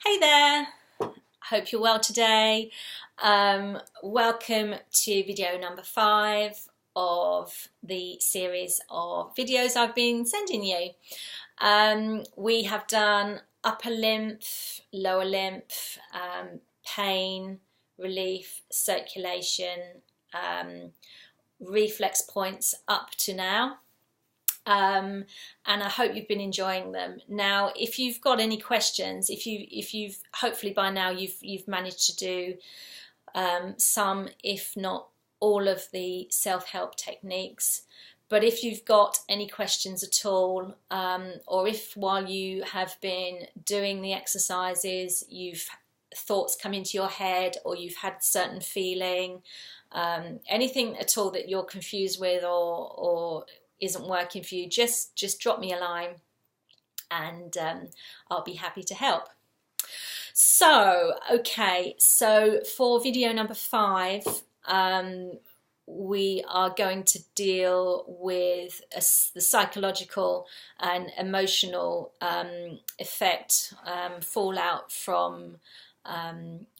Hey there, hope you're well today. Welcome to video number 5 of the series of videos I've been sending you. We have done upper lymph, lower lymph, pain, relief, circulation, reflex points up to now. And I hope you've been enjoying them. Now, if you've got any questions, if you've hopefully by now you've managed to do some, if not all, of the self-help techniques. But if you've got any questions at all, or if while you have been doing the exercises, thoughts come into your head, or you've had certain feeling, anything at all that you're confused with or isn't working for you, just drop me a line and I'll be happy to help. So, okay, so for video number 5, we are going to deal with the psychological and emotional effect, fallout from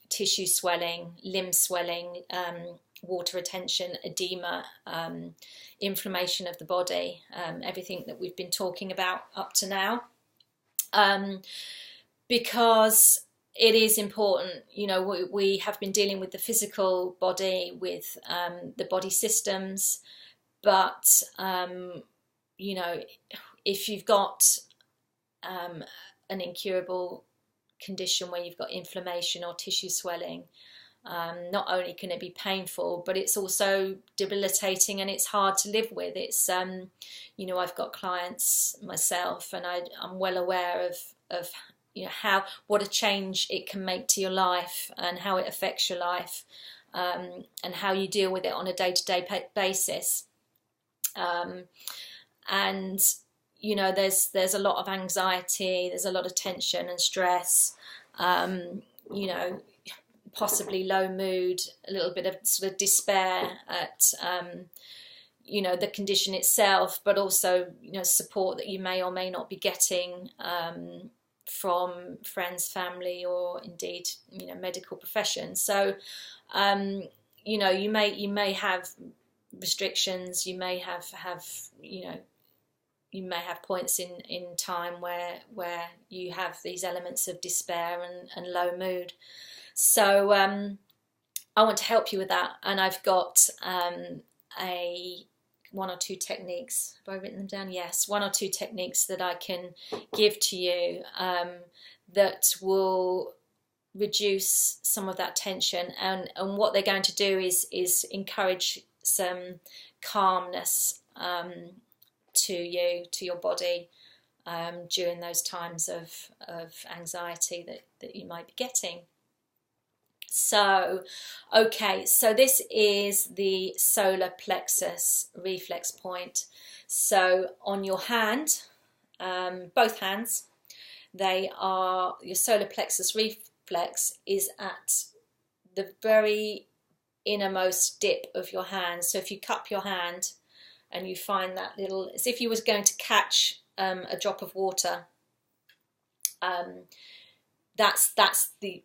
tissue swelling, limb swelling, water retention, edema, inflammation of the body, everything that we've been talking about up to now, because it is important. You know, we have been dealing with the physical body, with the body systems, but you know, if you've got an incurable condition where you've got inflammation or tissue swelling, not only can it be painful, but it's also debilitating and it's hard to live with. It's you know, I've got clients myself, and I'm well aware of you know what a change it can make to your life and how it affects your life, and how you deal with it on a day-to-day basis. And you know, there's a lot of anxiety, there's a lot of tension and stress, you know, possibly low mood, a little bit of sort of despair at you know, the condition itself, but also, you know, support that you may or may not be getting from friends, family, or indeed, you know, medical profession. So you know, you may have restrictions, you may have you know, you may have points in time where you have these elements of despair and low mood. So I want to help you with that, and I've got one or two techniques. Have I written them down? Yes, 1 or 2 techniques that I can give to you that will reduce some of that tension, and what they're going to do is encourage some calmness to you, to your body, during those times of anxiety that you might be getting. So, okay, so this is the solar plexus reflex point. So on your hand, both hands, they are, your solar plexus reflex is at the very innermost dip of your hand. So if you cup your hand and you find that little, as if you was going to catch a drop of water, that's the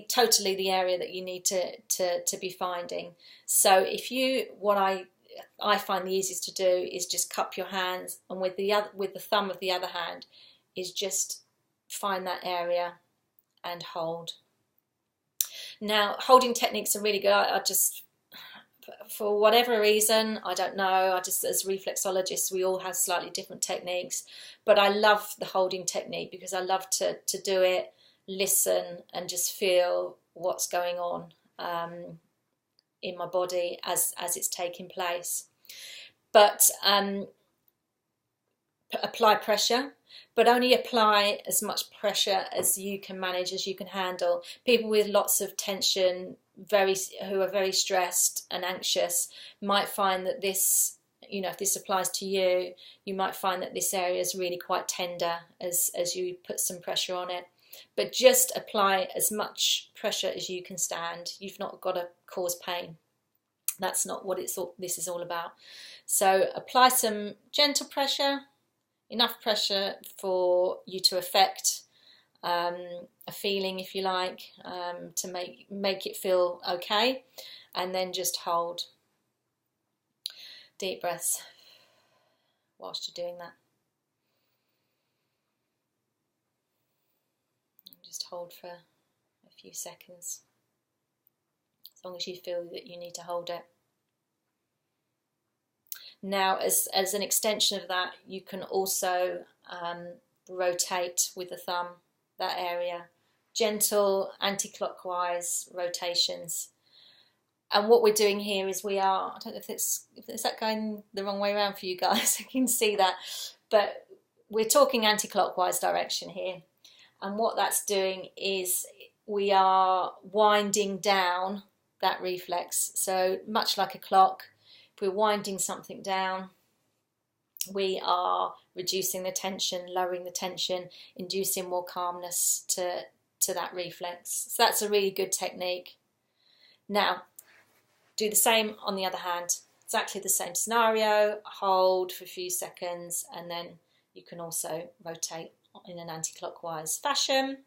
totally the area that you need to be finding. So if you, what I find the easiest to do is just cup your hands, and with the thumb of the other hand is just find that area and hold. Now, holding techniques are really good. I just, for whatever reason, I don't know, as reflexologists, we all have slightly different techniques, but I love the holding technique because I love to do it, listen, and just feel what's going on in my body as it's taking place. But apply pressure, but only apply as much pressure as you can manage, as you can handle. People with lots of tension, who are very stressed and anxious, might find that this, you know, if this applies to you, you might find that this area is really quite tender as you put some pressure on it. But just apply as much pressure as you can stand. You've not got to cause pain. That's not what this is all about. So apply some gentle pressure, enough pressure for you to affect a feeling, if you like, to make it feel okay, and then just hold. Deep breaths whilst you're doing that. And just hold for a few seconds, as long as you feel that you need to hold it. Now, as an extension of that, you can also rotate with the thumb that area. Gentle anti-clockwise rotations. And what we're doing here is I don't know if it's that going the wrong way around for you guys, I can see that, but we're talking anti-clockwise direction here. And what that's doing is we are winding down that reflex. So much like a clock, if we're winding something down, we are reducing the tension, lowering the tension, inducing more calmness to that reflex. So that's a really good technique. Now, do the same on the other hand. Exactly the same scenario. Hold for a few seconds, and then you can also rotate in an anti-clockwise fashion.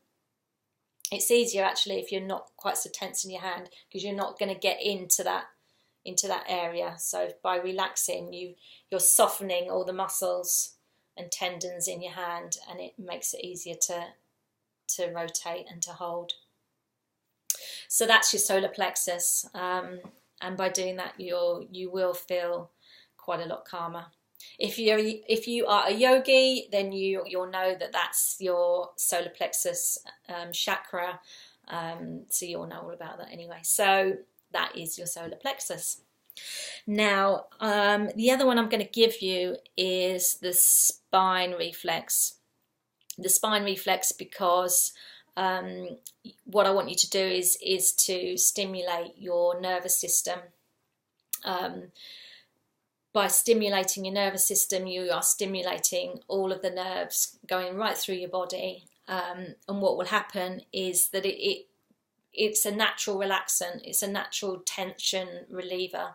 It's easier actually if you're not quite so tense in your hand, because you're not going to get into that area. So by relaxing, you're softening all the muscles and tendons in your hand, and it makes it easier to rotate and to hold. So that's your solar plexus, and by doing that you will feel quite a lot calmer. If you are a yogi, then you'll know that that's your solar plexus chakra, so you'll know all about that anyway. So that is your solar plexus. Now, the other one I'm going to give you is the spine reflex. The spine reflex, because what I want you to do is to stimulate your nervous system. By stimulating your nervous system, you are stimulating all of the nerves going right through your body, and what will happen is that it's a natural relaxant, it's a natural tension reliever.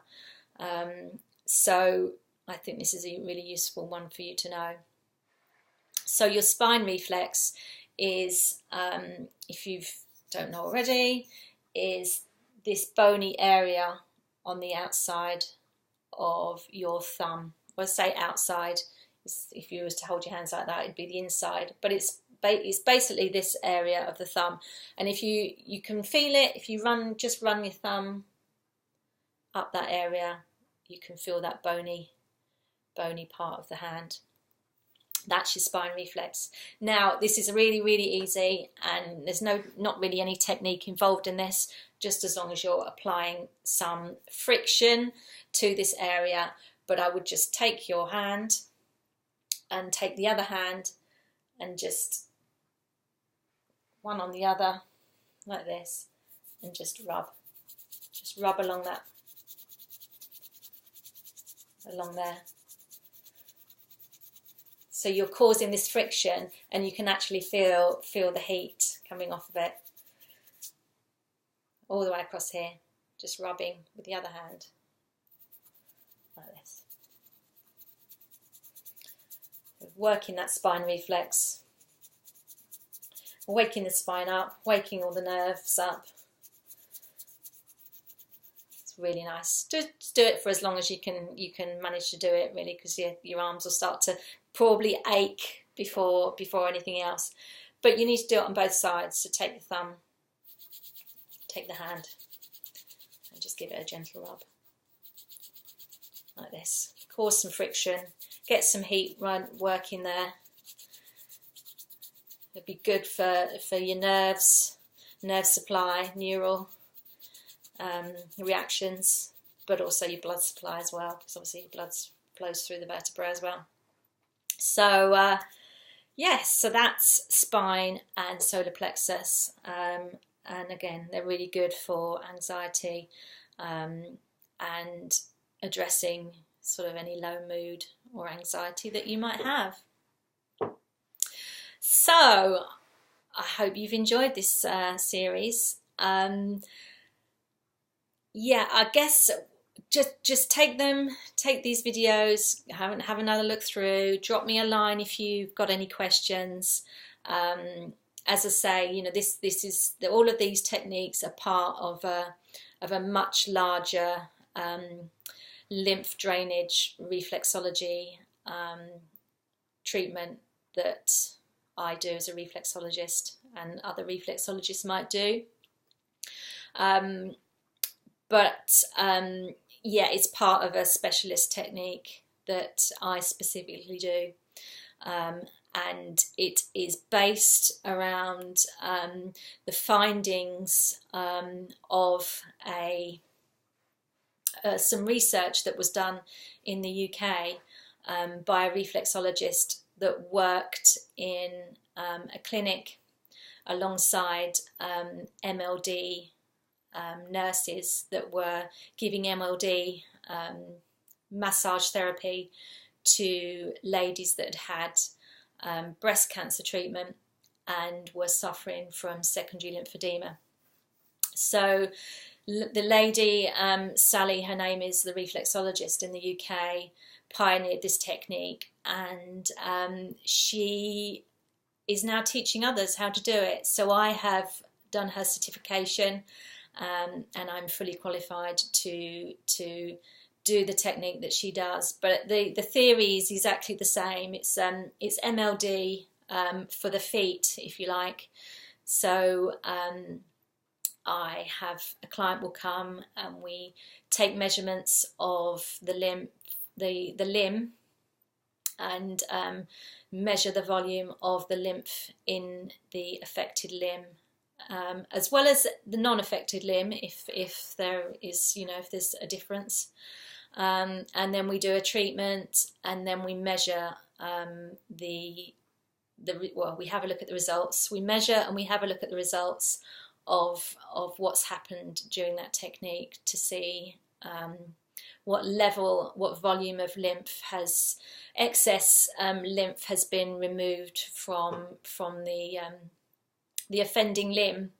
So I think this is a really useful one for you to know. So your spine reflex is, if you don't know already, is this bony area on the outside of your thumb. Well, I say outside, if you was to hold your hands like that, it'd be the inside, but it's basically this area of the thumb. And if you can feel it, if you just run your thumb up that area, you can feel that bony part of the hand. That's your spine reflex. Now, this is really, really easy, and there's not really any technique involved in this, just as long as you're applying some friction to this area. But I would just take your hand and take the other hand and just one on the other like this, and just rub along there. So you're causing this friction, and you can actually feel the heat coming off of it all the way across here, just rubbing with the other hand like this. Working that spine reflex, waking the spine up, waking all the nerves up. It's really nice. Just do it for as long as you can manage to do it, really, because your arms will start to probably ache before anything else. But you need to do it on both sides. So take the thumb, take the hand, and just give it a gentle rub like this. Cause some friction, get some heat working there. It'd be good for your nerves, nerve supply, neural reactions, but also your blood supply as well, because obviously your blood flows through the vertebrae as well. So yes, so that's spine and solar plexus, and again, they're really good for anxiety and addressing sort of any low mood or anxiety that you might have. So I hope you've enjoyed this series. Yeah, I guess just take these videos, have another look through, drop me a line if you've got any questions, and as I say, you know, this is all of these techniques are part of a much larger lymph drainage reflexology treatment that I do as a reflexologist and other reflexologists might do. Yeah, it's part of a specialist technique that I specifically do. And it is based around the findings of some research that was done in the UK by a reflexologist that worked in a clinic alongside MLD nurses that were giving MLD massage therapy to ladies that had breast cancer treatment and were suffering from secondary lymphedema. So the lady, Sally, her name is, the reflexologist in the UK, pioneered this technique, and she is now teaching others how to do it. So I have done her certification, and I'm fully qualified to do the technique that she does. But the theory is exactly the same. It's MLD for the feet, if you like. So I have a client will come and we take measurements of the limb and measure the volume of the lymph in the affected limb, as well as the non-affected limb, if there is, you know, if there's a difference. And then we do a treatment, and then we measure we have a look at the results. We measure and we have a look at the results of what's happened during that technique to see what volume of lymph excess lymph has been removed from the offending limb.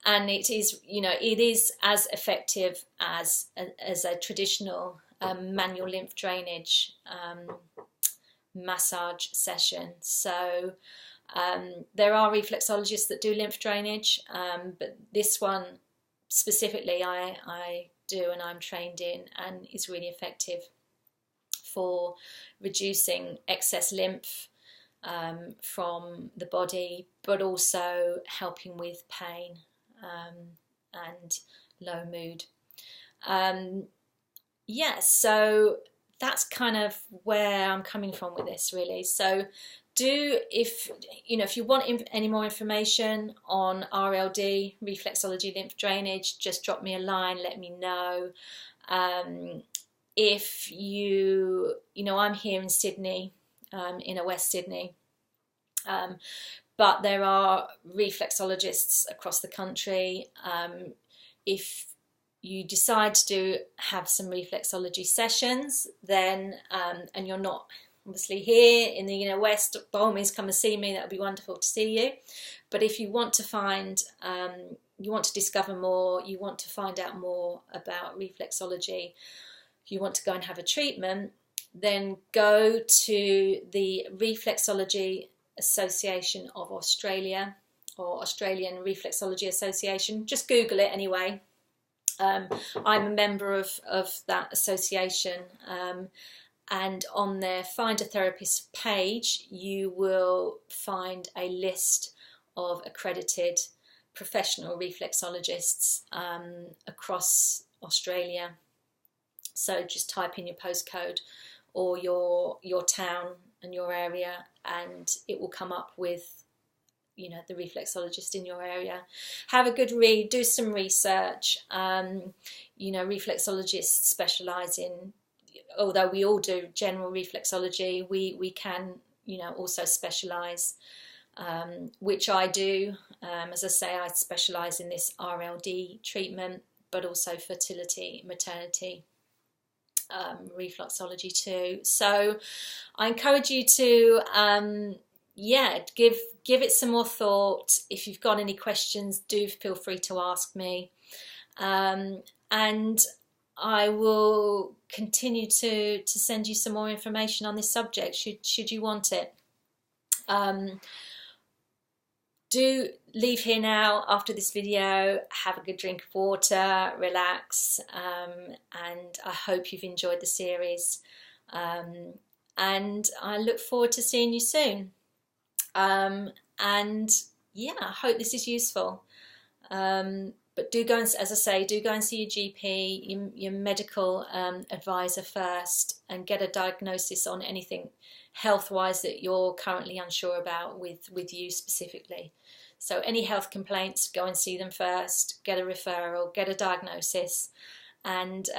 And it is, you know, it is as effective as a traditional manual lymph drainage massage session. So there are reflexologists that do lymph drainage, but this one specifically I do and I'm trained in, and is really effective for reducing excess lymph from the body, but also helping with pain and low mood. Yeah, so that's kind of where I'm coming from with this, really. So if you want any more information on RLD, reflexology lymph drainage, just drop me a line, let me know. If I'm here in Sydney, in West Sydney, but there are reflexologists across the country. If you decide to have some reflexology sessions, then and you're not obviously here in the West, by all means come and see me. That would be wonderful to see you. But if you want to you want to discover more, you want to find out more about reflexology, you want to go and have a treatment, then go to the Reflexology Association of Australia, or Australian Reflexology Association. Just Google it anyway. I'm a member of that association, and on their Find a Therapist page you will find a list of accredited professional reflexologists across Australia. So just type in your postcode or your town and your area, and it will come up with the reflexologist in your area. Have a good read, do some research. Reflexologists specialise in, although we all do general reflexology, we can also specialise, which I do. As I say, I specialise in this RLD treatment, but also fertility, maternity reflexology too. So I encourage you to give it some more thought. If you've got any questions, do feel free to ask me, and I will continue to send you some more information on this subject should you want it. do leave here now after this video, have a good drink of water, relax, and I hope you've enjoyed the series, and I look forward to seeing you soon. And yeah, I hope this is useful. But do go and, as I say, do go and see your GP, your medical advisor first, and get a diagnosis on anything health-wise that you're currently unsure about with you specifically. So any health complaints, go and see them first, get a referral, get a diagnosis, and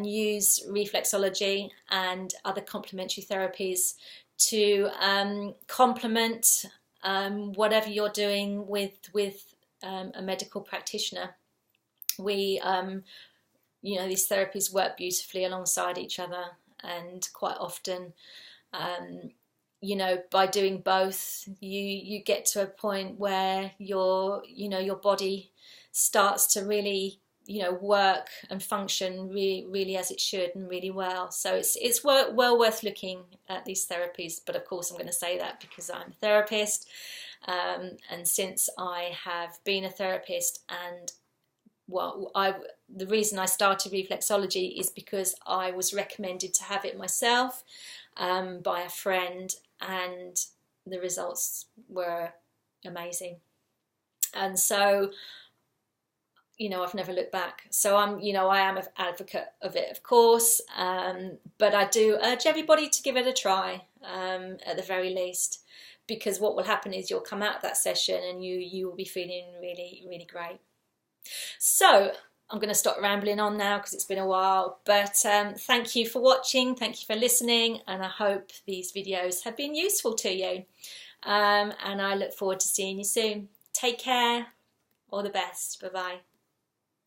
use reflexology and other complementary therapies to complement whatever you're doing with a medical practitioner. We, you know, these therapies work beautifully alongside each other, and quite often, you know, by doing both, you get to a point where your body starts to really, you know, work and function really as it should, and really well. So it's well worth looking at these therapies. But of course, I'm going to say that because I'm a therapist, and since I have been a therapist, and well, the reason I started reflexology is because I was recommended to have it myself by a friend, and the results were amazing. And so, you know, I've never looked back. So I am an advocate of it, of course, but I do urge everybody to give it a try, at the very least, because what will happen is you'll come out of that session and you will be feeling really great. So I'm going to stop rambling on now because it's been a while, but thank you for watching, thank you for listening, and I hope these videos have been useful to you, and I look forward to seeing you soon. Take care, all the best, bye bye.